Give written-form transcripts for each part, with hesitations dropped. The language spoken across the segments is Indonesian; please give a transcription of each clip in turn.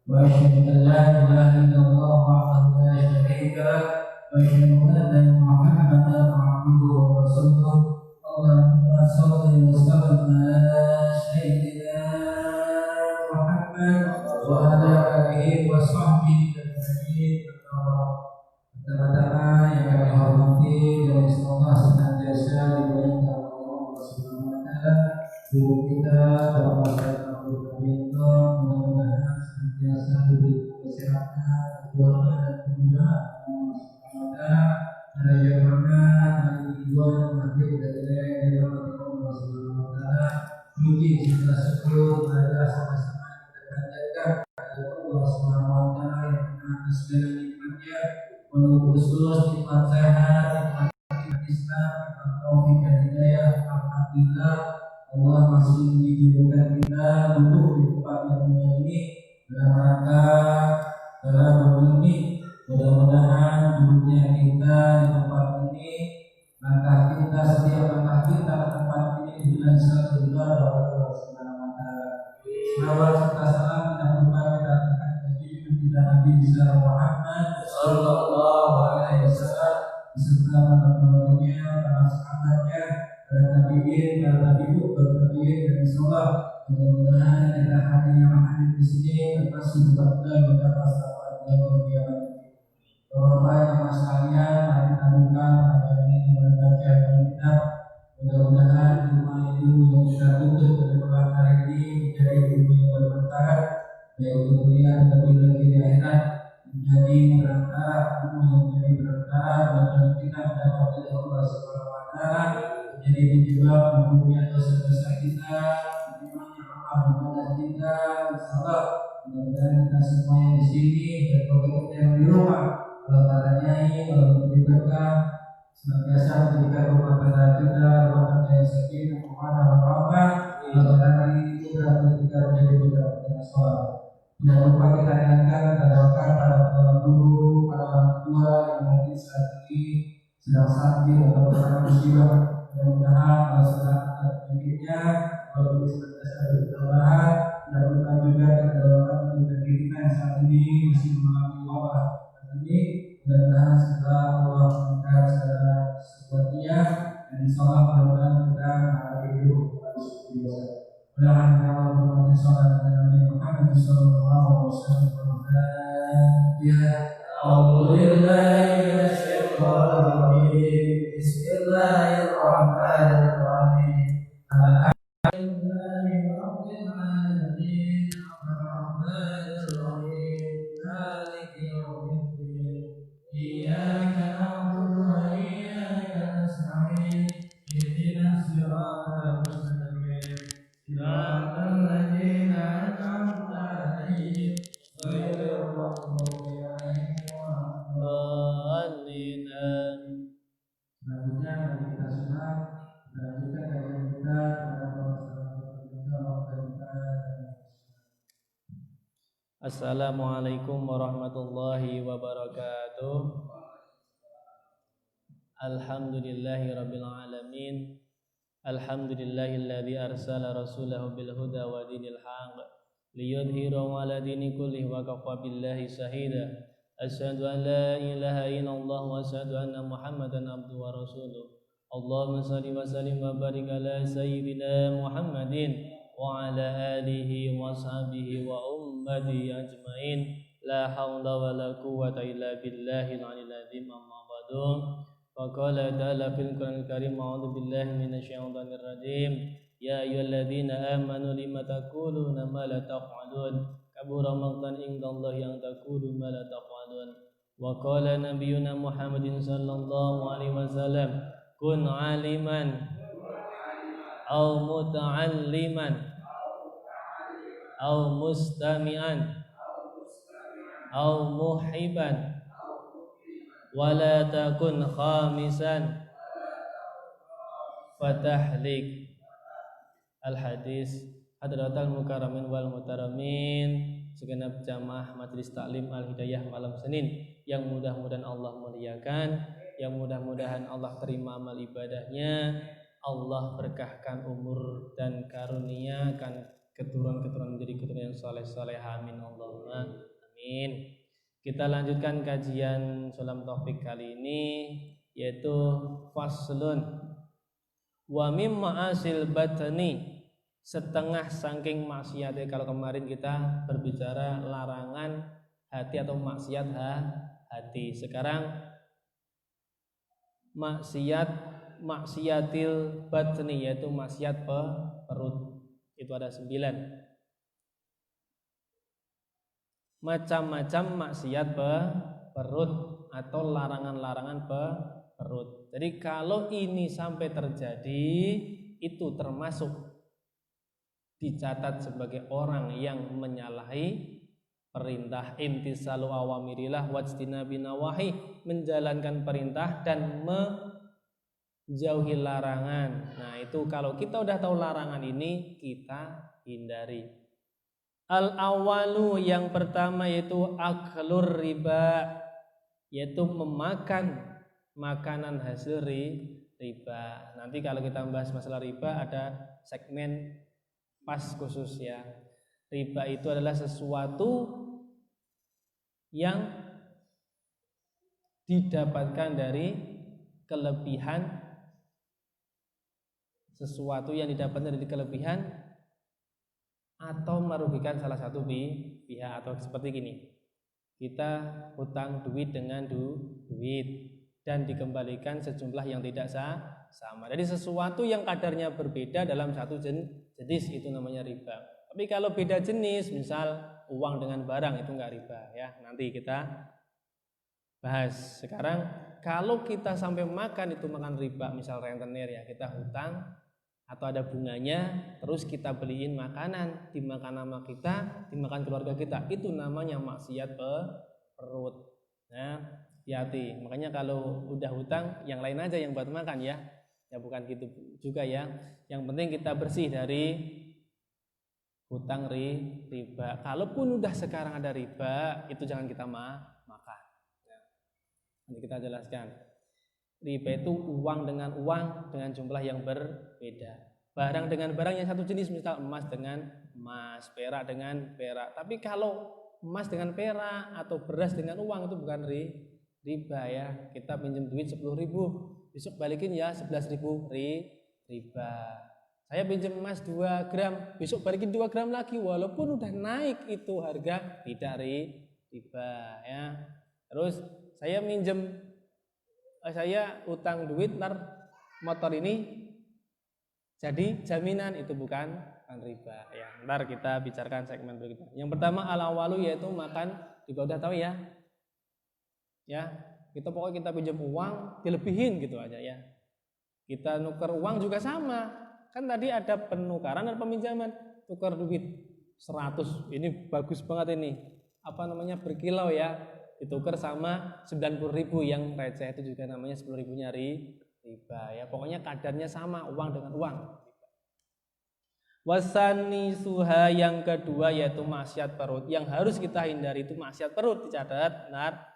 وأشهد أن لا إله إلا الله وحده لا شريك له وأشهد أن محمدا عبده ورسوله اللهم صل وسلم على سيدنا محمد وعلى آله وصحبه أجمعين. Pertama-tama yang kami hormati dan semoga senantiasa dimuliakan Allah Subhanahu wa taala, guru kita Bapak Abdul Hamid, mudah-mudahan senantiasa diberi kesehatan, keluarga dan kemudahan Allah Subhanahu wa taala. Raja Rahman hari Ridwan Mahdi dari Allah Subhanahu wa taala. Puji cinta syukur pada sama-sama kita panjatkan kepada Allah Subhanahu wa taala yang atas segala nikmatnya, khusus nikmat sehat, nikmat Islam, nikmat taufik dan hidayah. Alhamdulillah Allah masih mengizinkan kita duduk di tempat yang mulia ini dalam rangka ini. Mudah-mudahan duduknya kita di tempat ini, setiap langkah kita ke tempat ini dengan satu ibadah Allah Subhanahu wa taala. Selawat serta salam kita kembali dan kita Nabi besar Muhammad sallallahu alaihi wasallam beserta para keluarganya, para sahabatnya, para tabi'in, para tabi'in dan insyaallah mudah-mudahan kita yang hadir di sini termasuk keluarga dan para sahabat yang berbahagia. Bapak Ibu sekalian, mari kita buka pada ini membaca kita. Mudah-mudahan ilmu yang kita tuntut pada malam hari ini menjadi ilmu yang bermanfaat, baik di dunia tapi lagi di akhirat, menjadi perantara dan kita mendapat dari Allah Subhanahu wa taala, menjadi penyebab mengampuni dosa-dosa kita, menerimanya amal ibadah kita. Insyaallah mudah-mudahan kita semua yang di sini dan kita yang di rumah, kalau para nyai, kalau berberkah, senantiasa menjadikan rumah tangga kita rumah tangga yang sakinah, mawaddah warahmah. Kalau hari itu berarti kita menjadi beberapa dengan sholat. Jangan lupa kita ingatkan dan doakan para guru, para orang tua yang mungkin saat ini sedang sakit atau terkena musibah. Mudah-mudahan Allah sedang penyakitnya, kalau bisa bertambahan. Dan lupa juga kita doakan untuk kita yang saat ini masih mengalami wabah ini. Mudah-mudahan segera Allah mengangkat segala sesuatunya dan insyaallah mudah-mudahan kita menghadapi hidup seperti biasa. Mudah-mudahan Allah bermanfaat sholat dengan Nabi Muhammad sallallahu alaihi wasallam. Ya Alhamdulillah, Bismillahirrahmanirrahim. Assalamualaikum warahmatullahi wabarakatuh. Alhamdulillahi rabbil alamin. Alhamdulillahilladzi arsala rasulahu bil huda wa dinil haq liyudhhirahu 'ala dini kullih wa kafa billahi shahida. Asyhadu an la ilaha illallah wa asyhadu anna Muhammadan abduhu wa rasuluh. Allahumma shalli wa sallim wa barik ala sayyidina Muhammadin wa ala alihi wa sahbihi wa ummati ajmain. La haula wa la quwwata illa billahil aliyyil azim. Amma ba'du. Faqala ta'ala fil Qur'anil Karim, a'udzu billahi minasyaitonir rajim. Ya ayyuhalladzina amanu lima taquluna ma la taf'alun. Kabura maqtan indallahi an taqulu ma la taf'alun. Wa qala nabiyyuna Muhammadin sallallahu alaihi wasallam, kun 'aliman aw muta'alliman aw mustami'an aw muhibban wala takun khamisan fatahlik. Al-hadis. Hadratal mukarramin wal mutaramin, segenap jamaah majelis taklim Al-Hidayah malam Senin yang mudah-mudahan Allah muliakan, yang mudah-mudahan Allah terima amal ibadahnya, Allah berkahkan umur dan karuniakan keturunan menjadi keturunan yang soleh-soleh. Amin Allahumma amin. Kita lanjutkan kajian Sulam Taufik kali ini, yaitu faslun wa mimma asil batani, setengah saking maksiatnya. Kalau kemarin kita berbicara larangan hati atau maksiat hati, sekarang maksiatil batni, yaitu maksiat perut. Itu ada 9 macam-macam maksiat perut atau larangan-larangan perut. Jadi kalau ini sampai terjadi, itu termasuk dicatat sebagai orang yang menyalahi perintah, imtisalu awamirillah wajtinabi nawahi, menjalankan perintah dan menjauhi larangan. Nah, itu kalau kita udah tahu larangan ini, kita hindari. Al-awalu, yang pertama yaitu aklur riba, yaitu memakan makanan hasil riba. Nanti kalau kita bahas masalah riba ada segmen pas khusus ya. Riba itu adalah sesuatu yang didapatkan dari kelebihan, sesuatu yang didapatkan dari kelebihan atau merugikan salah satu pihak. Atau seperti gini, kita hutang duit dengan duit dan dikembalikan sejumlah yang tidak sama. Jadi sesuatu yang kadarnya berbeda dalam satu jenis, itu namanya riba. Tapi kalau beda jenis, misal uang dengan barang, itu enggak riba ya. Nanti kita bahas. Sekarang kalau kita sampai makan itu makan riba, misal rentenir ya, kita hutang atau ada bunganya, terus kita beliin makanan, dimakan nama kita, dimakan keluarga kita, itu namanya maksiat perut. Nah, hati-hati. Makanya kalau udah hutang, yang lain aja yang buat makan ya. Ya bukan gitu juga ya. Yang penting kita bersih dari hutang riba. Kalaupun udah sekarang ada riba, itu jangan kita makan. Ya. Nanti kita jelaskan. Riba itu uang dengan uang dengan jumlah yang berbeda. Barang dengan barang yang satu jenis, misal emas dengan emas, perak dengan perak. Tapi kalau emas dengan perak atau beras dengan uang, itu bukan riba ya. Kita pinjam duit 10.000, besok balikin ya 11.000, riba. Saya pinjam emas 2 gram, besok balikin 2 gram lagi, walaupun udah naik itu harga, tidak riba ya. Terus saya utang duit, ntar motor ini jadi jaminan, itu bukan riba ya. Ntar kita bicarakan segmen berikutnya. Yang pertama al-awalu, yaitu makan riba. Udah tahu ya? Ya, kita pokoknya kita pinjam uang dilebihin gitu aja ya. Kita nuker uang juga sama. Kan tadi ada penukaran dan peminjaman. Tukar duit 100, ini bagus banget ini. Apa namanya, berkilau ya. Ditukar sama 90.000 yang receh, itu juga namanya 10.000-nya riba ya. Pokoknya kadarnya sama, uang dengan uang. Wasani suha, yang kedua yaitu maksiat perut. Yang harus kita hindari itu maksiat perut, dicatat benar,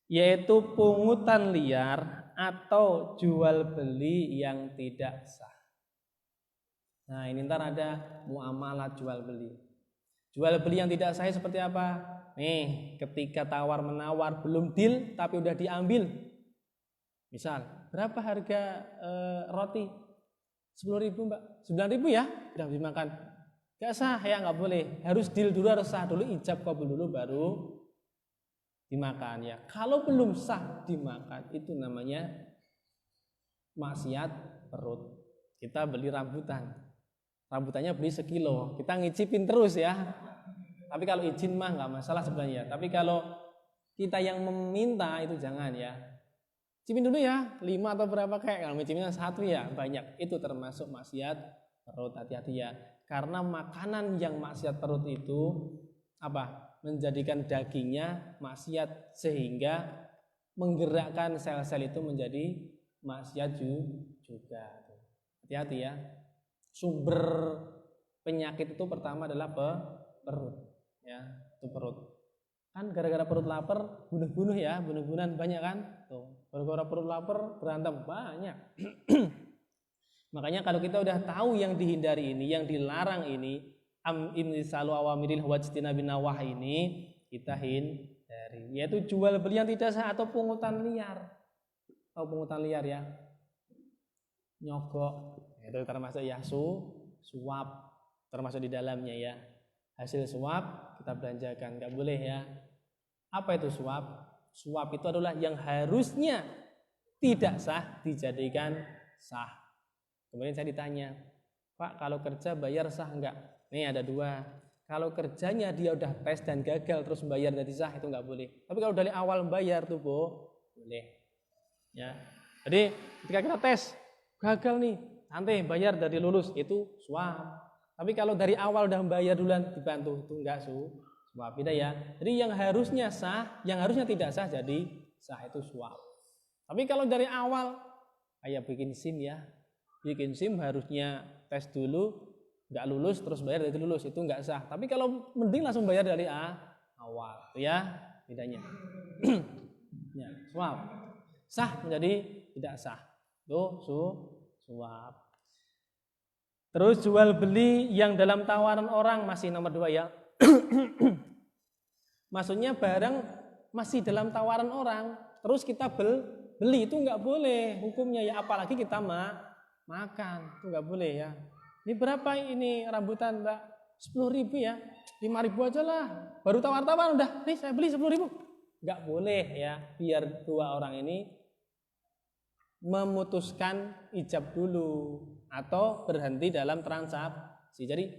yaitu pungutan liar atau jual beli yang tidak sah. Nah, ini ntar ada muamalah jual beli. Jual beli yang tidak sah seperti apa? Nih, ketika tawar menawar, belum deal tapi udah diambil. Misal, berapa harga roti? 10.000 mbak, 9.000 ya, udah dimakan. Gak sah ya, gak boleh. Harus deal dulu, harus sah dulu, ijab kabul dulu baru dimakan ya. Kalau belum sah dimakan, itu namanya maksiat perut. Kita beli rambutannya beli 1 kilo, kita ngicipin terus ya. Tapi kalau izin mah nggak masalah sebenarnya. Tapi kalau kita yang meminta itu jangan ya. Cipin dulu ya, 5 atau berapa kayak. Kalau cipinnya 1 ya banyak. Itu termasuk maksiat perut. Hati-hati ya. Karena makanan yang maksiat perut itu apa? Menjadikan dagingnya maksiat sehingga menggerakkan sel-sel itu menjadi maksiat juga. Hati-hati ya. Sumber penyakit itu pertama adalah perut. Ya, itu perut. Kan gara-gara perut lapar bunuh-bunuh ya, bunuh-bunuhan banyak kan? Tuh, gara-gara perut lapar berantem banyak. Makanya kalau kita udah tahu yang dihindari ini, yang dilarang ini, imtisalu awamiril wajtinabin nawah ini, kita hindari. Yaitu jual beli yang tidak sah atau pungutan liar. Tahu pungutan liar ya? Nyogok, itu termasuk ya suap, termasuk di dalamnya ya. Hasil suap kita belanjakan, nggak boleh ya. Apa itu suap? Suap itu adalah yang harusnya tidak sah dijadikan sah. Kemudian saya ditanya, Pak, kalau kerja bayar sah enggak? Nih ada dua. Kalau kerjanya dia udah tes dan gagal terus bayar jadi sah, itu enggak boleh. Tapi kalau dari awal bayar tuh boleh. Ya. Jadi ketika kita tes gagal nih, nanti bayar dari lulus, itu suap. Tapi kalau dari awal udah bayar duluan dibantu, itu enggak suap. Beda ya. Jadi yang harusnya sah, yang harusnya tidak sah jadi sah, itu suap. Tapi kalau dari awal kayak bikin SIM ya. Bikin SIM harusnya tes dulu, nggak lulus terus bayar dari lulus, itu nggak sah. Tapi kalau mending langsung bayar dari awal, itu ya bedanya. Ya, suap. Sah menjadi tidak sah. Itu suap. Terus jual beli yang dalam tawaran orang, masih nomor 2 ya. Maksudnya barang masih dalam tawaran orang, terus kita beli, itu nggak boleh hukumnya ya, apalagi kita makan, itu nggak boleh ya. Ini berapa ini rambutan Mbak? 10.000 ya, 5.000 aja lah. Baru tawar-tawar udah, nih saya beli 10.000. Nggak boleh ya, biar dua orang ini memutuskan ijab dulu atau berhenti dalam transaksi. Jadi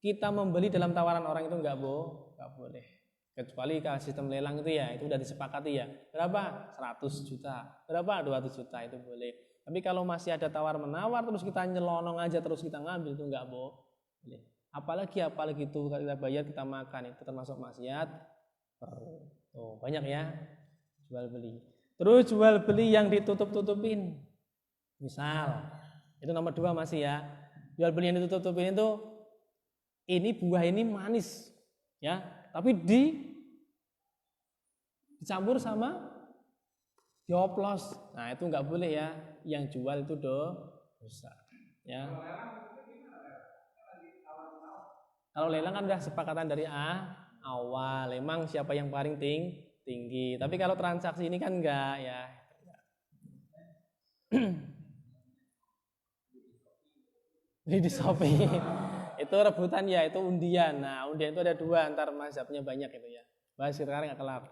kita membeli dalam tawaran orang itu nggak boleh. Kecuali kalau sistem lelang itu ya, itu udah disepakati ya. Berapa? 100 juta. Berapa? 200 juta, itu boleh. Tapi kalau masih ada tawar-menawar terus kita nyelonong aja terus kita ngambil, itu nggak boleh. Apalagi itu kita bayar kita makan, itu termasuk maksiat. Oh, banyak ya jual beli. Terus jual beli yang ditutup-tutupin. Misal, itu nomor 2 masih ya. Jual beli yang ditutup-tutupin itu, ini buah ini manis ya, tapi dicampur sama dioplos. Nah, itu nggak boleh ya. Yang jual itu dosa. Ya. Kalau lelang kan udah sepakatan dari awal. Memang siapa yang paling tinggi. Tapi kalau transaksi ini kan enggak ya. Di Shopee. Itu rebutan ya, itu undian. Nah, undian itu ada 2, antar mazhabnya banyak itu ya. Bahas sekarang nggak kelar.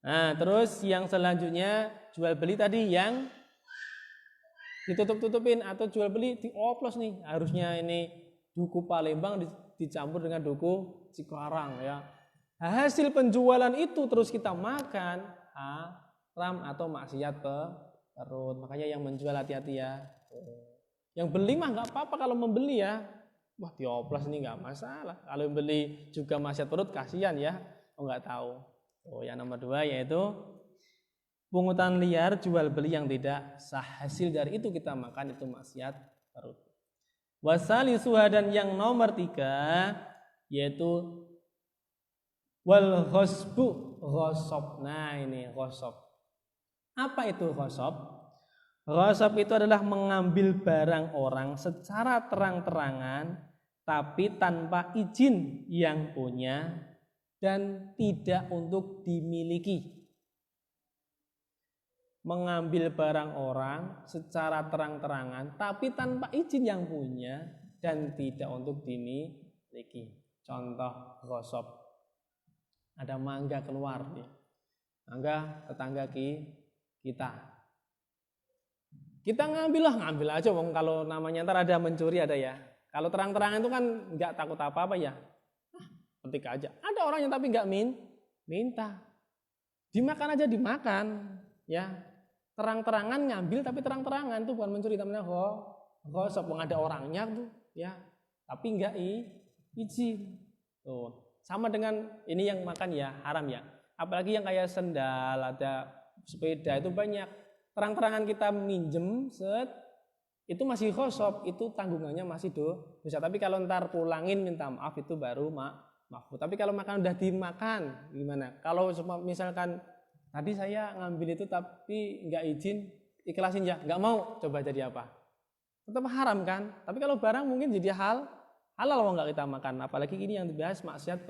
Nah, terus yang selanjutnya jual beli tadi yang ditutup-tutupin atau jual beli dioplos nih. Harusnya ini duku Palembang dicampur dengan duku Cikarang ya. Hasil penjualan itu terus kita makan, haram atau maksiat perut. Makanya yang menjual hati-hati ya. Yang beli mah nggak apa-apa kalau membeli ya. Wah, dioplos ini nggak masalah. Kalau yang beli juga maksiat perut, kasihan ya. Oh, nggak tahu. Oh, yang nomor 2 yaitu pungutan liar, jual beli yang tidak sah. Hasil dari itu kita makan, itu maksiat perut. Wasalisuha, dan yang nomor 3 yaitu wal ghasbu, ghasab. Nah, ini ghasab. Apa itu ghasab? Ghasab itu adalah mengambil barang orang secara terang-terangan tapi tanpa izin yang punya dan tidak untuk dimiliki. Mengambil barang orang secara terang-terangan tapi tanpa izin yang punya dan tidak untuk dimiliki. Contoh ghasab. Ada mangga keluar nih. Mangga tetangga kita. Kita ngambil aja, wong kalau namanya ntar ada mencuri ada ya. Kalau terang-terangan itu kan nggak takut apa-apa ya. Petik aja. Ada orangnya tapi nggak minta. Dimakan aja dimakan, ya. Terang-terangan ngambil tapi terang-terangan tuh bukan mencuri, namanya ghasab. Ada orangnya tuh, ya. Tapi nggak izin. Tuh. Sama dengan ini yang makan ya haram ya. Apalagi yang kayak sendal, ada sepeda, itu banyak. Terang-terangan kita minjem, itu masih ghasab, itu tanggungannya masih dosa. Tapi kalau ntar pulangin minta maaf itu baru maaf. Tapi kalau makan udah dimakan gimana? Kalau misalkan tadi saya ngambil itu tapi nggak izin, ikhlasin ya, nggak mau, coba jadi apa? tetap haram kan. Tapi kalau barang mungkin jadi halal kalau nggak kita makan. Apalagi ini yang dibahas maksiat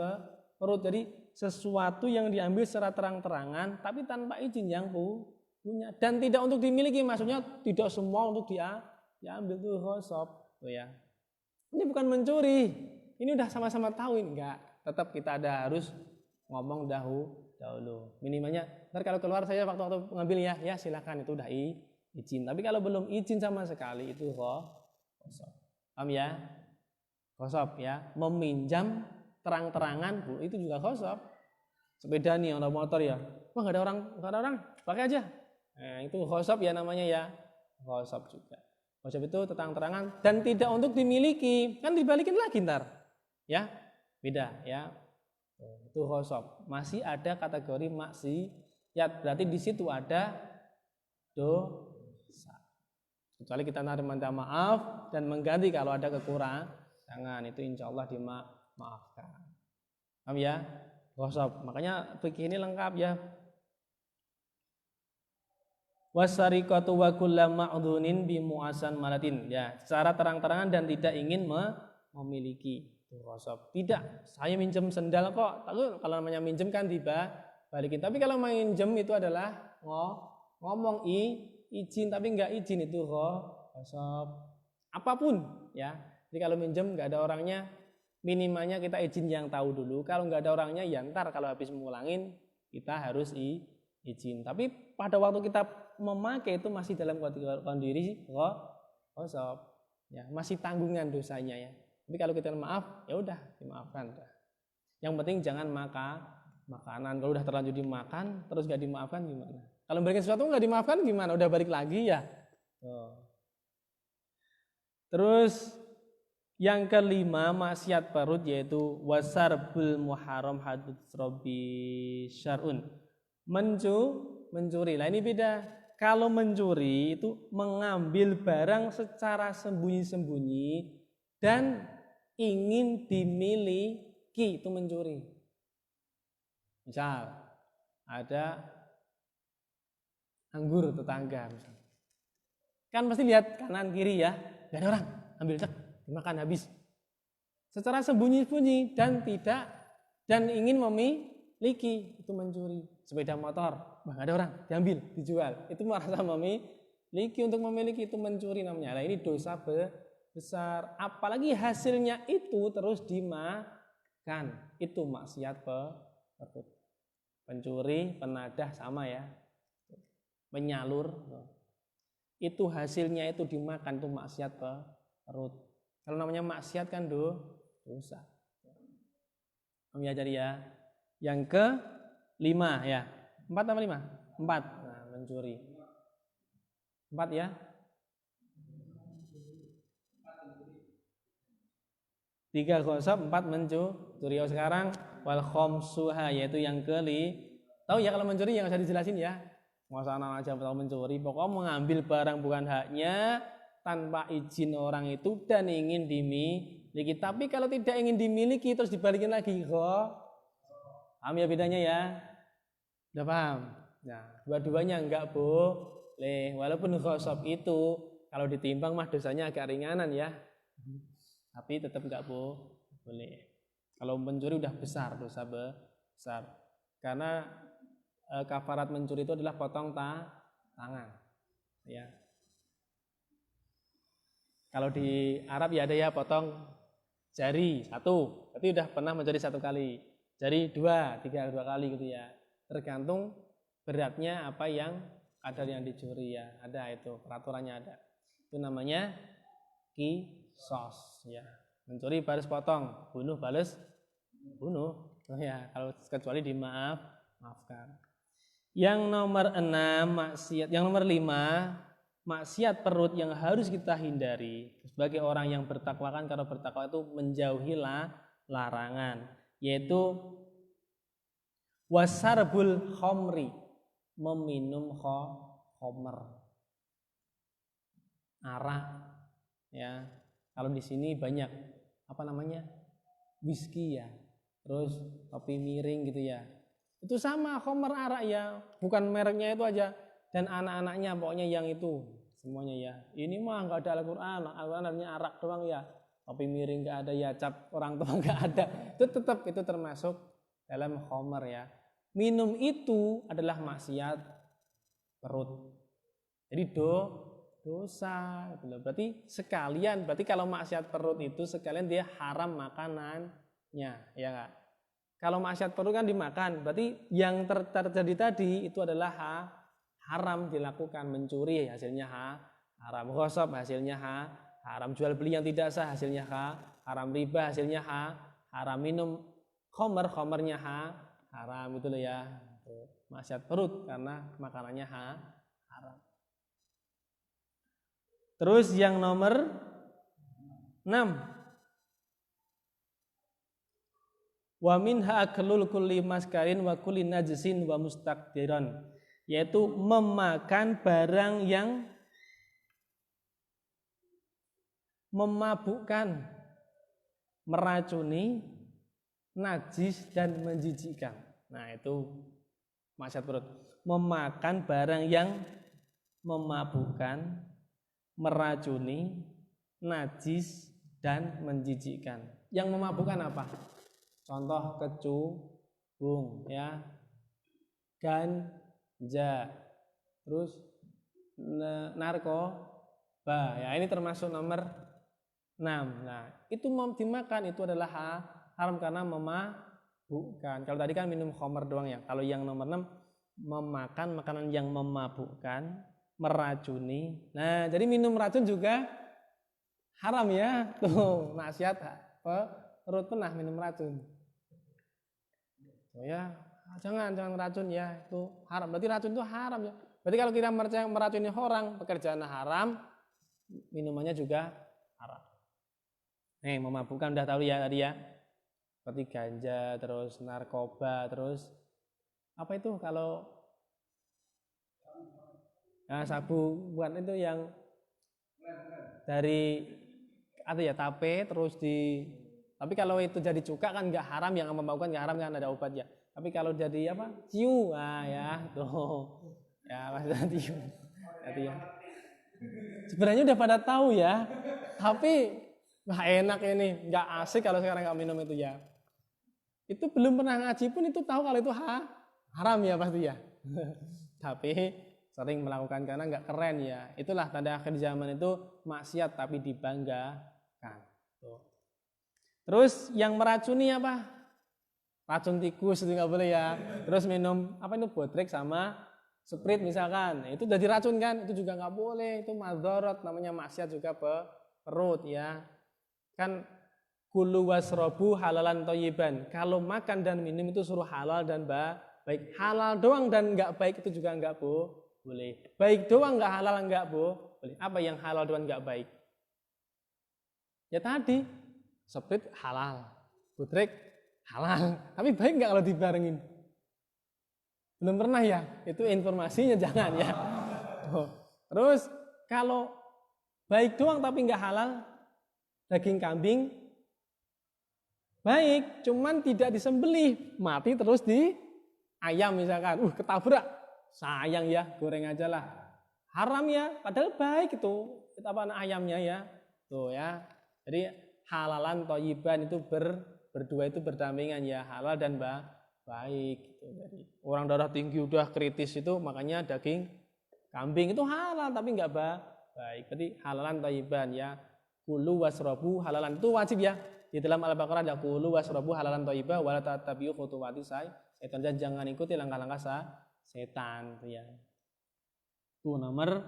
perut. Jadi sesuatu yang diambil secara terang-terangan tapi tanpa izin yang punya dan tidak untuk dimiliki. Maksudnya tidak semua untuk diambil tuh ghosab tuh ya. Ini bukan mencuri. Ini udah sama-sama tahu ini enggak. Tetap kita ada harus ngomong dahulu. Minimalnya ntar kalau keluar saya waktu ngambil ya silakan, itu udah izin. Tapi kalau belum izin sama sekali itu ghosab. Paham ya? Ghosab ya. Meminjam terang-terangan Bu, itu juga ghosab. Sepeda nih orang motor ya. Wah enggak ada orang, pakai aja. Nah, itu ghosab ya namanya ya. Ghosab juga. Ghosab itu terang-terangan dan tidak untuk dimiliki. Kan dibalikin lagi ntar. Ya, beda ya. Itu ghosab. Masih ada kategori maksiat. Berarti di situ ada dosa. Kecuali kita minta maaf dan mengganti kalau ada kekurangan, itu insya Allah dimaafkan. Paham ya? Ghosab. Makanya fikih ini lengkap ya. Wasariqatu wa kullu ma'dhunin bi mu'asan malatin. Ya, secara terang-terangan dan tidak ingin memiliki. Itu ghosab. Tidak, saya minjem sendal kok. Kalau namanya minjem kan dibalikin. Tapi kalau minjem itu adalah ngomong izin tapi enggak izin, itu ghosab. Apapun ya. Jadi kalau minjem enggak ada orangnya, minimalnya kita izin yang tahu dulu. Kalau enggak ada orangnya ya ntar kalau habis ngulangin kita harus izin. Tapi pada waktu kita memakai itu masih dalam kondisi ghosab. Ya, masih tanggungan dosanya ya. Tapi kalau kita maaf, ya udah dimaafkan. Yang penting jangan makanan. Kalau udah terlanjur dimakan terus enggak dimaafkan gimana? Kalau berikan sesuatu enggak dimaafkan gimana? Udah balik lagi ya. Terus yang kelima maksiat perut yaitu wasarbul muharram hadrobi syar'un. Mencuri. Lah ini beda. Kalau mencuri itu mengambil barang secara sembunyi-sembunyi dan ingin dimiliki, itu mencuri. Misal ada anggur tetangga misalnya. Kan pasti lihat kanan kiri ya, gak ada orang, ambil dimakan habis. Secara sembunyi-sembunyi dan ingin memiliki, itu mencuri. Sepeda motor, gak ada orang, diambil, dijual. Itu merasa memiliki, untuk memiliki itu mencuri namanya. Nah, ini dosa besar. Apalagi hasilnya itu terus dimakan. Itu maksiat perut. Pencuri, penadah sama ya. Penyalur. Itu hasilnya itu dimakan, itu maksiat perut. Kalau namanya maksiat kan dosa. Kami ajari ya. Yang ke-5 ya. 4 apa 5? 4. Nah, mencuri. 4 ya. 3 ghosab, 4 mencuri. Sekarang wal khamsuha, yaitu yang tahu ya kalau mencuri yang usah dijelasin ya. Nggak usah anak aja tahu mencuri. Pokoknya mengambil barang bukan haknya tanpa izin orang itu dan ingin dimiliki. Tapi kalau tidak ingin dimiliki terus dibalikin lagi paham ya bedanya ya? Udah paham? Nah, dua-duanya enggak boleh. Walaupun ghosab itu kalau ditimbang mah dosanya agak ringanan ya. Tapi tetap enggak boleh. Kalau mencuri udah besar, dosa besar. Karena kafarat mencuri itu adalah potong tangan. Ya. Kalau di Arab ya ada ya potong jari 1. Berarti udah pernah mencuri 1 kali. Jari 2, 3 kali gitu ya. Tergantung beratnya apa yang kadar yang dicuri ya. Ada itu, peraturannya ada. Itu namanya qisas ya. Mencuri balas potong, bunuh balas bunuh. Oh ya, kalau kecuali dimaafkan. Yang nomor 6 maksiat, yang nomor 5 maksiat perut yang harus kita hindari sebagai orang yang bertakwa. Kan kalau bertakwa itu menjauhi larangan, yaitu wasarbul khamri, meminum khamr, arak ya. Kalau di sini banyak apa namanya, whisky ya, terus kopi miring gitu ya. Itu sama khamr, arak ya, bukan mereknya itu aja. Dan anak-anaknya pokoknya yang itu semuanya ya. Ini mah nggak ada Al-Quran, Al-Quran artinya arak doang ya. Topi miring nggak ada ya, cap orang tua nggak ada. Itu tetap itu termasuk dalam khamar ya. Minum itu adalah maksiat perut. Jadi dosa. Berarti sekalian, berarti kalau maksiat perut itu sekalian dia haram makanannya, ya nggak? Kalau maksiat perut kan dimakan, berarti yang terjadi tadi itu adalah haram dilakukan, mencuri hasilnya haram, ghosab hasilnya haram, jual beli yang tidak sah hasilnya haram, riba hasilnya haram, minum khomernya haram, itu loh ya. Maksiat perut karena makanannya haram. Terus yang nomor 6, wa minha aklul kulli maskarin wa kulli najsin wa mustaqdiran, yaitu memakan barang yang memabukkan, meracuni, najis dan menjijikkan. Nah, itu maksiat perut. Memakan barang yang memabukkan, meracuni, najis dan menjijikkan. Yang memabukkan apa? Contoh kecubung ya, ganja, terus narkoba ya, ini termasuk nomor 6. Nah, itu mau dimakan itu adalah haram karena memabukkan. Kalau tadi kan minum khamar doang ya. Kalau yang nomor 6 memakan makanan yang memabukkan, meracuni. Nah, jadi minum racun juga haram ya. Tuh, maksiat perut pernah minum racun. Oh ya, jangan racun ya, itu haram. Berarti racun itu haram ya. Berarti kalau kita meracuni orang, pekerjaan haram, minumannya juga haram. Nih, memabukkan udah tahu ya tadi ya. Seperti ganja, terus narkoba, terus apa itu kalau sabu bukan itu yang dari ada ya tape terus tapi kalau itu jadi cuka kan nggak haram, yang memabukkan nggak haram kan, ada obatnya. Tapi kalau jadi apa? Ciu, ya tuh. Ya maksudnya ciu. Jadi ya. Sebenarnya udah pada tahu ya. Tapi nggak enak ini, nggak asik kalau sekarang nggak minum itu ya. Itu belum pernah ngaji pun itu tahu kalau itu haram ya pasti ya. Tapi sering melakukan karena nggak keren ya. Itulah tanda akhir zaman itu, maksiat tapi dibanggakan. Tuh. Terus yang meracuni apa? Racun tikus itu nggak boleh ya. Terus minum apa itu botrek sama Sprite misalkan, itu udah diracun kan, itu juga nggak boleh, itu madharat, namanya maksiat juga perut ya. Kan kulu wasrobu halalan thayyiban. Kalau makan dan minum itu suruh halal dan baik. Halal doang dan nggak baik itu juga nggak boleh. Baik doang nggak halal nggak boleh. Apa yang halal doang nggak baik? Ya tadi, Sprite halal, botrek halal. Tapi baik nggak kalau dibarengin? Belum pernah ya, itu informasinya jangan ya. Terus kalau baik doang tapi nggak halal, daging kambing baik, cuman tidak disembelih, mati terus di ayam misalkan, ketabrak, sayang ya, goreng aja lah. Haram ya, padahal baik itu apa ayamnya ya, tuh ya. Jadi halalan thayyiban itu berdua itu berdampingan ya, halal dan baik gitu. Jadi orang darah tinggi udah kritis itu makanya daging kambing itu halal tapi nggak baik. Berarti halalan thayyiban ya. Kulu wasrobu halalan itu wajib ya. Di dalam Al-Baqarah ada kulu wasrobu halalan thayyiban wala tattabi'u khutuwati syaitan, dan jangan ikuti langkah-langkah setan itu ya. Itu nomor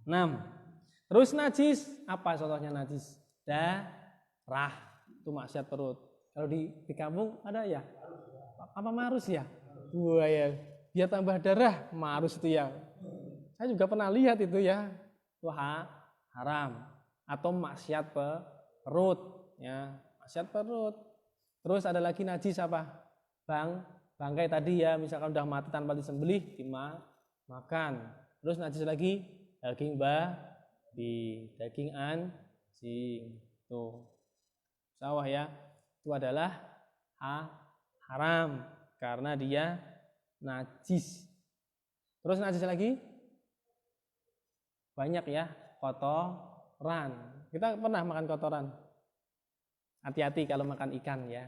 6. Terus najis, apa contohnya najis? Darah, itu maksiat perut. Kalau di kampung ada ya? Apa marus ya? Wah ya, biar tambah darah marus itu ya. Saya juga pernah lihat itu ya. Wah, haram atau maksiat perut ya, maksiat perut. Terus ada lagi najis apa? Bangkai tadi ya, misalkan udah mati tanpa disembelih dimakan. Terus najis lagi daging babi, daging anjing. Tuh. Sawah ya. Itu adalah haram karena dia najis. Terus najis lagi banyak ya kotoran. Kita pernah makan kotoran. Hati-hati kalau makan ikan ya.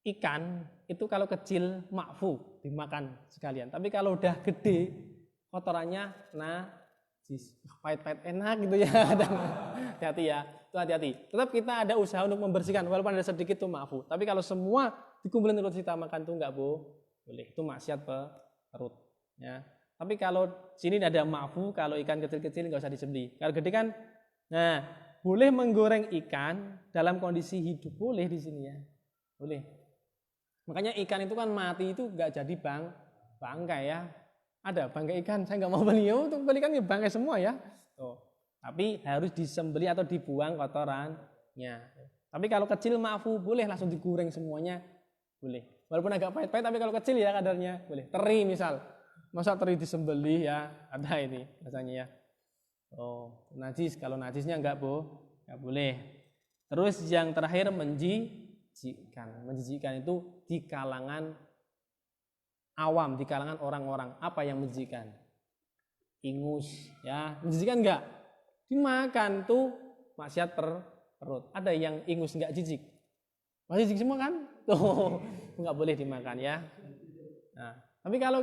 Ikan itu kalau kecil makfu dimakan sekalian. Tapi kalau udah gede kotorannya najis. Pahit-pahit enak gitu ya. Hati-hati ya. Itu hati-hati. Tetap kita ada usaha untuk membersihkan walaupun ada sedikit itu makfu. Tapi kalau semua dikumpulin terus kita makan tuh enggak boleh. Itu maksiat perut ya. Tapi kalau sini ada makfu, kalau ikan kecil-kecil enggak usah disembelih. Kalau gede kan nah, boleh menggoreng ikan dalam kondisi hidup boleh di sini ya. Boleh. Makanya ikan itu kan mati itu nggak jadi bangkai ya. Ada bangkai ikan, saya nggak mau beli ya, untuk beli kan ya bangkai semua ya. Tuh. Tapi harus disembelih atau dibuang kotorannya. Tapi kalau kecil maafu boleh langsung digoreng semuanya, boleh. Walaupun agak pahit-pahit tapi kalau kecil ya kadarnya boleh. Teri misal, masa teri disembelih ya, ada ini rasanya ya. Oh, najis, kalau najisnya nggak boleh. Terus yang terakhir menjijikan itu di kalangan awam, di kalangan orang-orang. Apa yang menjijikan? Ingus ya, menjijikan enggak? Dimakan tuh maksiat perut. Ada yang ingus enggak jijik? Masih jijik semua kan? Tuh enggak boleh dimakan ya. Nah, tapi kalau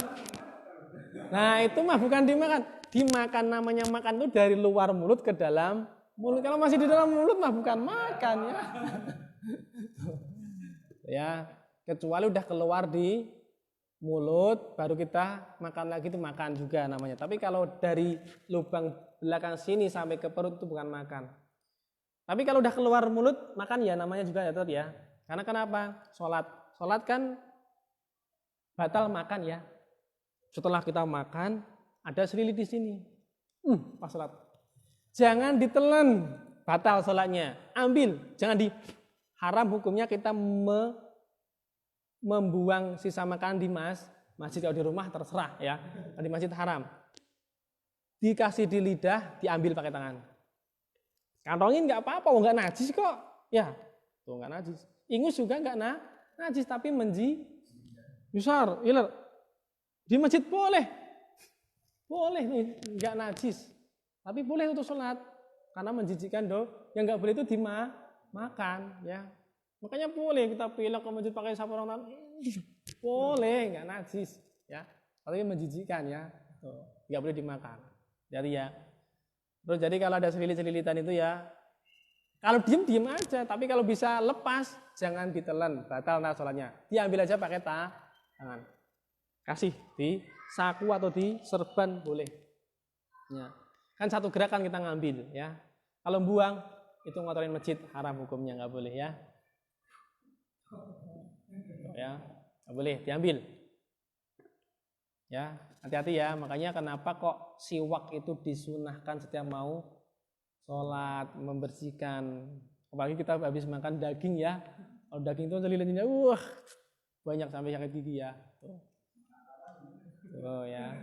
itu mah bukan dimakan. Dimakan, namanya makan tuh dari luar mulut ke dalam mulut. Kalau masih di dalam mulut mah bukan makan ya. Ya, kecuali udah keluar di mulut baru kita makan lagi, itu makan juga namanya. Tapi kalau dari lubang belakang sini sampai ke perut itu bukan makan. Tapi kalau udah keluar mulut makan ya namanya juga ya, ya. Karena kenapa? Sholat kan batal makan ya. Setelah kita makan ada selilit di sini. Pas sholat. Jangan ditelan, batal sholatnya. Ambil, jangan di haram hukumnya kita membuang sisa makanan di masjid. Kalau di rumah terserah ya. Di masjid haram. Dikasih di lidah, diambil pakai tangan. Kantongin nggak apa-apa, nggak najis kok. Ya, tuh nggak najis. Ingus juga nggak najis, tapi besar, iler. Di masjid boleh nih, nggak najis. Tapi boleh untuk sholat, karena menjijikkan yang nggak boleh itu dimakan, ya. Makanya boleh kita pilih ke masjid pakai sapu orang tangan, boleh, nggak najis, ya. Tapi menjijikkan ya, nggak boleh dimakan. Jadi ya. Terus jadi kalau ada selilit-selilitan itu ya, kalau diem aja. Tapi kalau bisa lepas, jangan ditelan, batal sholatnya. Diambil aja pakai tangan. Kasih di saku atau di serban boleh. Ya. Kan satu gerakan kita ngambil ya. Kalau buang itu ngotorin masjid, haram hukumnya, nggak boleh ya. Ya, nggak boleh diambil. Ya, hati-hati ya. Makanya kenapa kok siwak itu disunahkan setiap mau sholat, membersihkan. Apalagi kita habis makan daging ya. Kalau daging itu selilinnya, banyak sampai sakit gigi ya. Oh ya.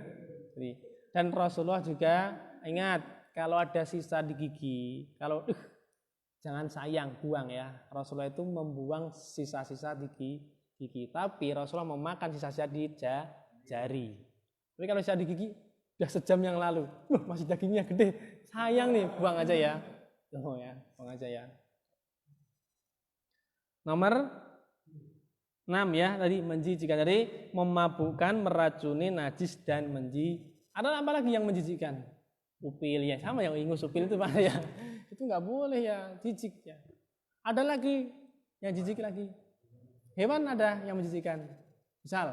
Dan Rasulullah juga ingat kalau ada sisa di gigi, kalau jangan sayang, buang ya. Rasulullah itu membuang sisa-sisa di gigi, tapi Rasulullah memakan sisa-sisa di jari. Tapi kalau sisa di gigi udah sejam yang lalu, masih dagingnya gede, sayang nih, buang aja ya. Oh ya, buang aja ya. Nomor 6 ya, tadi menjijikan, dari memabukkan, meracuni, najis dan Ada apa lagi yang menjijikkan? Upil ya, sama yang ingus upil itu Pak ya. Itu nggak boleh ya, jijik ya. Ada lagi yang jijik lagi. Hewan ada yang menjijikkan. Misal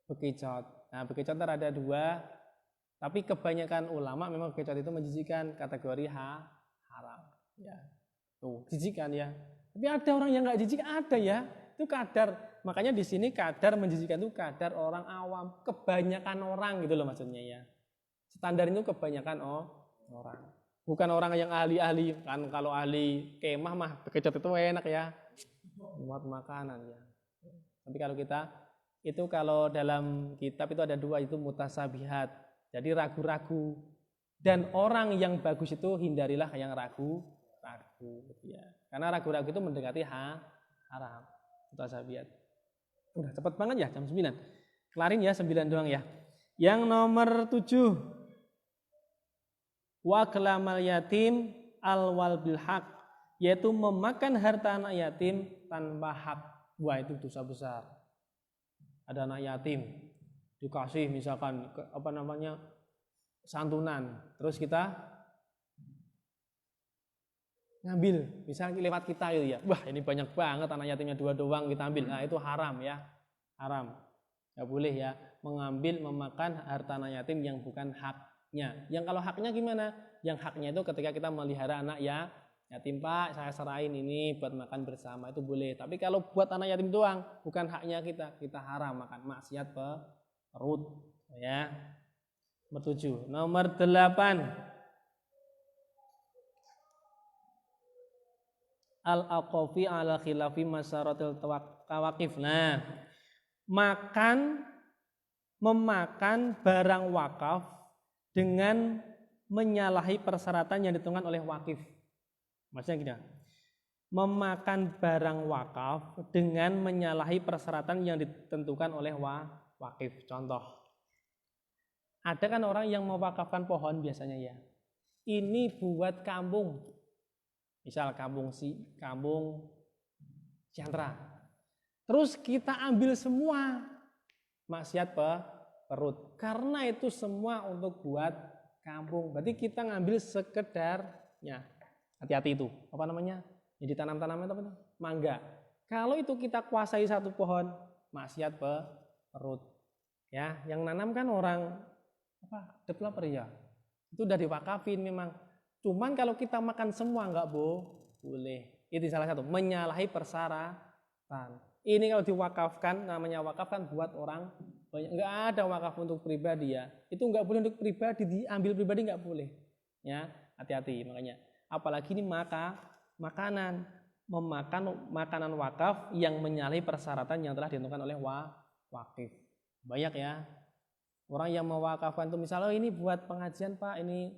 bekicot. Nah, bekicot ada 2, tapi kebanyakan ulama memang bekicot itu menjijikkan, kategori haram. Ya. Tuh, jijikkan ya. Tapi ada orang yang nggak jijik, ada ya. Itu kadar. Makanya di sini kadar menjijikkan itu kadar orang awam, kebanyakan orang gitu loh maksudnya ya. Standar itu kebanyakan orang. Bukan orang yang ahli-ahli. Kan kalau ahli kemah mah bekicot itu enak ya. Buat makanan ya. Tapi kalau kita itu, kalau dalam kitab itu ada 2, itu mutasabihat. Jadi ragu-ragu. Dan orang yang bagus itu hindarilah yang ragu ya. Karena ragu-ragu itu mendekati haram. Mutasabihat. Udah cepet banget ya, jam 9. Kelarin ya 9 doang ya. Yang nomor 7. wa kalamal yatim alwal bil haq, yaitu memakan harta anak yatim tanpa hak. Wah, itu dosa besar. Ada anak yatim dikasih misalkan santunan, terus kita ngambil, misalnya lewat kita gitu ya. Wah, ini banyak banget anak yatimnya 2 doang, kita ambil. Nah, itu haram ya. Haram. Enggak boleh ya mengambil memakan harta anak yatim yang bukan haknya. Yang kalau haknya gimana? Yang haknya itu ketika kita melihara anak yatim, Pak, saya serahin ini buat makan bersama, itu boleh. Tapi kalau buat anak yatim doang, bukan haknya kita haram makan, maksiat perut ya. Nomor 7. Nomor 8. Al-aqafi ala khilafi masyaratil tawakif. Nah, memakan barang wakaf dengan menyalahi persyaratan yang ditentukan oleh wakif. Maksudnya gini, memakan barang wakaf dengan menyalahi persyaratan yang ditentukan oleh wakif. Contoh, ada kan orang yang mewakafkan pohon biasanya ya. Ini buat kampung. Misal kampung Ciantra. Terus kita ambil semua, maksiat perut. Karena itu semua untuk buat kampung. Berarti kita ngambil sekedarnya. Hati-hati itu. Apa namanya? Yang ditanam-tanam itu apa itu? Mangga. Kalau itu kita kuasai satu pohon, maksiat perut. Ya, yang nanam kan orang developer ya. Itu udah diwakafin memang. Cuman kalau kita makan semua enggak boleh. Itu salah satu, menyalahi persyaratan. Ini kalau diwakafkan, namanya wakaf kan buat orang banyak. Enggak ada wakaf untuk pribadi ya. Itu enggak boleh untuk pribadi, diambil pribadi enggak boleh. Ya, hati-hati makanya. Apalagi ini makanan, memakan makanan wakaf yang menyalahi persyaratan yang telah ditentukan oleh wakif. Banyak ya. Orang yang mewakafkan itu misalnya ini buat pengajian Pak, ini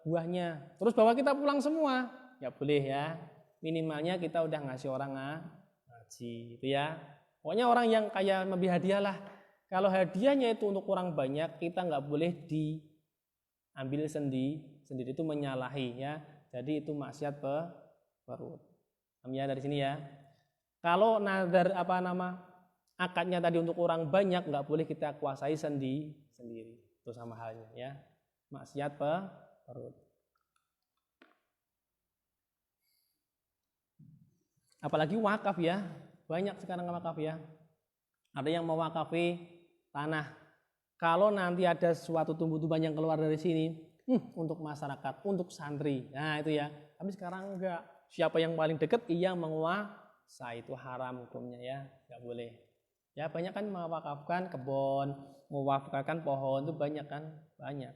buahnya, terus bawa kita pulang semua, ya boleh ya. Minimalnya kita udah ngasih orang ngaji, itu ya. Pokoknya orang yang kayak memberi hadiah lah. Kalau hadiahnya itu untuk orang banyak, kita nggak boleh diambil sendiri, itu menyalahi ya. Jadi itu maksiat perut. Ya dari sini ya. Kalau nadar akadnya tadi untuk orang banyak, nggak boleh kita kuasai sendiri. Itu sama halnya ya. Maksiat perut. Apalagi wakaf ya, banyak sekarang wakaf ya. Ada yang mewakafi tanah. Kalau nanti ada suatu tumbuh-tumbuhan yang keluar dari sini, untuk masyarakat, untuk santri. Nah itu ya. Tapi sekarang enggak. Siapa yang paling dekat yang menguasai, itu haram hukumnya ya, enggak boleh. Ya banyak kan mewakafkan kebun, mewakafkan pohon itu banyak kan, banyak.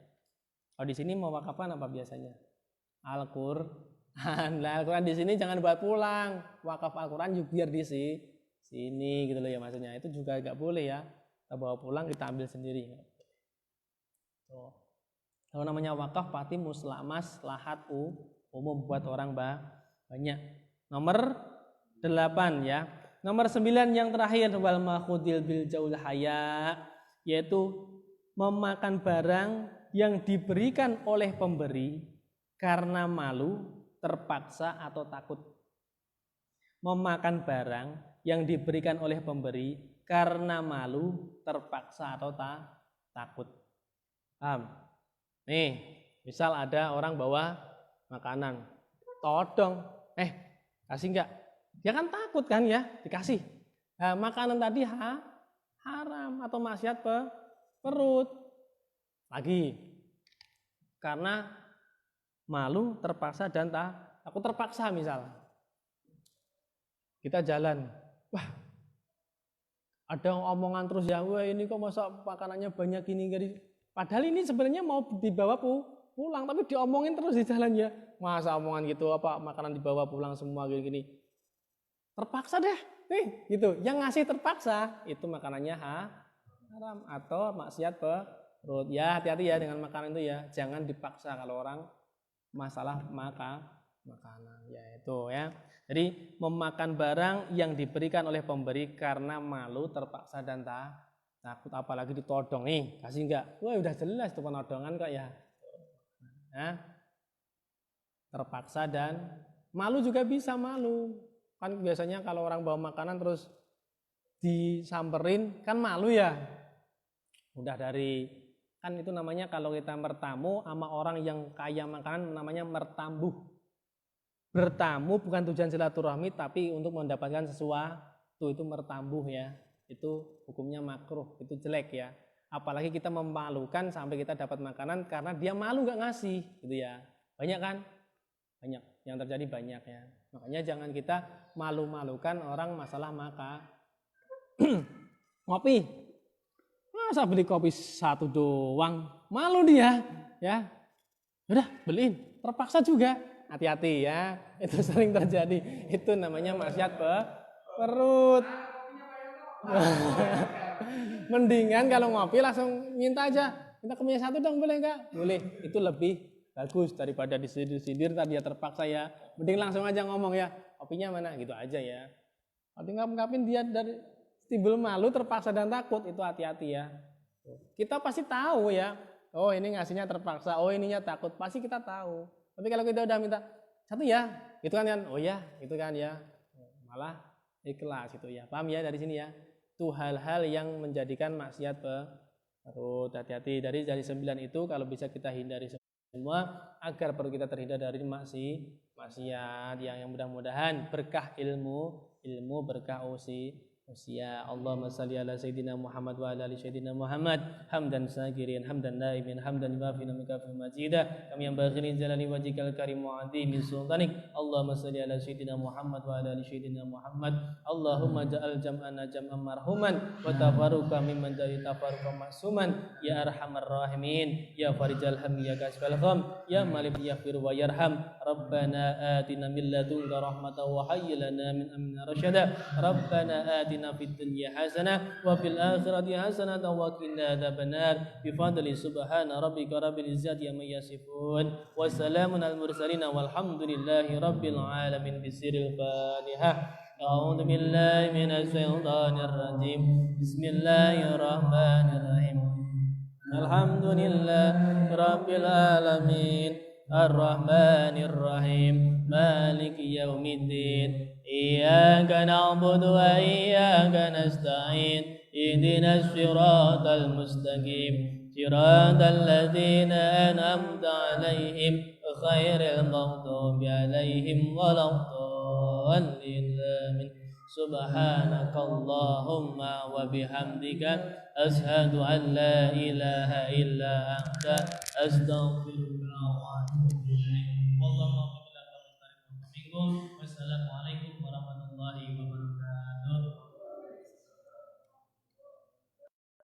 Kalau di sini mewakafkan apa biasanya? Al-Qur'an. Nah, Al-Qur'an di sini jangan bawa pulang. Wakaf Al-Qur'an juga biar di sini gitu loh ya maksudnya. Itu juga enggak boleh ya. Kita bawa pulang, kita ambil sendiri. Tuh. Kalau namanya wakaf pasti maslahat umum buat orang banyak. Nomor 8 ya. Nomor 9 yang terakhir, wal makhudil bil jaul haya, yaitu memakan barang yang diberikan oleh pemberi karena malu, terpaksa atau takut. Memakan barang yang diberikan oleh pemberi karena malu, terpaksa atau takut. Paham? Nih, misal ada orang bawa makanan, todong, kasih enggak? Dia kan takut kan ya, dikasih. Nah, makanan tadi haram atau maksiat perut. Lagi, karena malu, terpaksa dan takut. Terpaksa misal. Kita jalan, wah ada omongan terus ya, wah ini kok masa makanannya banyak gini. Padahal ini sebenarnya mau dibawa pulang, tapi diomongin terus di jalan ya. Masa omongan gitu, makanan dibawa pulang semua gini. Terpaksa deh, gitu. Yang ngasih terpaksa, itu makanannya haram atau maksiat perut. Ya hati-hati ya dengan makanan itu ya. Jangan dipaksa kalau orang masalah makanan. Ya itu ya. Jadi memakan barang yang diberikan oleh pemberi karena malu, terpaksa dan takut, apalagi ditodong nih, kasih enggak? Wah udah jelas itu penodongan kok ya. ya, terpaksa dan malu juga bisa malu. Kan biasanya kalau orang bawa makanan terus disamperin kan malu ya. Udah dari kan itu namanya kalau kita bertamu sama orang yang kaya makanan namanya mertambuh. Bertamu bukan tujuan silaturahmi tapi untuk mendapatkan sesuatu itu mertambuh ya. Itu hukumnya makruh, itu jelek ya. Apalagi kita memalukan sampai kita dapat makanan karena dia malu nggak ngasih gitu ya. Banyak kan? Banyak yang terjadi banyak ya. Makanya jangan kita malu-malukan orang masalah ngopi. Masa beli kopi satu doang? Malu dia, ya. Udah beliin, terpaksa juga. Hati-hati ya. Itu sering terjadi. Itu namanya maksiat perut. Mendingan kalau ngopi langsung minta aja. Minta kopinya satu dong, boleh enggak? Boleh. Itu lebih bagus daripada disindir-sindir tadi dia terpaksa ya. Mending langsung aja ngomong ya. Kopinya mana? Gitu aja ya. Nanti ngap-ngapin dia dari timbul malu, terpaksa dan takut, itu hati-hati ya. Kita pasti tahu ya. Oh ini ngasihnya terpaksa, oh ininya takut, pasti kita tahu. Tapi kalau kita udah minta satu ya, itu kan oh ya, itu kan ya. Malah ikhlas itu ya. Paham ya dari sini ya? Itu hal-hal yang menjadikan maksiat perut. Hati-hati dari 9 itu kalau bisa kita hindari semua agar perut kita terhindar dari maksiat yang mudah-mudahan berkah ilmu berkah usia. Allahumma salli ala sayyidina Muhammad wa ala ali sayyidina Muhammad hamdan sagirin hamdan naimin hamdan wafina min kafi majida kami yang baghirin jalali wajikal karim mu'adhi min sultanik. Allahumma salli ala sayyidina Muhammad wa ala ali sayyidina Muhammad. Allahumma ja'al jam'ana jam'an marhuman wa tafaruqa mimman dari tafaruqa ma'suman ya arhamar rahimin ya farijal hammi ya kasfal gham ya malik yaghfir wa yarham. Rabbana atina min ladunka rahmatan wa hayyi lana min amrina rasyada. Rabbana atina fid dunya hasanah wa fil akhirati hasanah wa qina adzabannar bi fadli subhana rabbika rabbil izzati amma yasifun wa salamun al mursalin walhamdulillahi rabbil alamin bisiril fatihah. A'udzu billahi minasy syaithanir rajim. Bismillahirrahmanirrahim. Alhamdulillahi rabbil alamin arrahmanir rahim maliki yaumiddin. Iyyaka na'budu wa iyyaka nasta'in. Ihdinas siratal mustaqim. Siratal ladzina an'amta 'alaihim ghairil maghdubi 'alaihim waladdallin. Amin. Subhanakallahumma wa bihamdika asyhadu an la ilaha illa anta astaghfiruka wa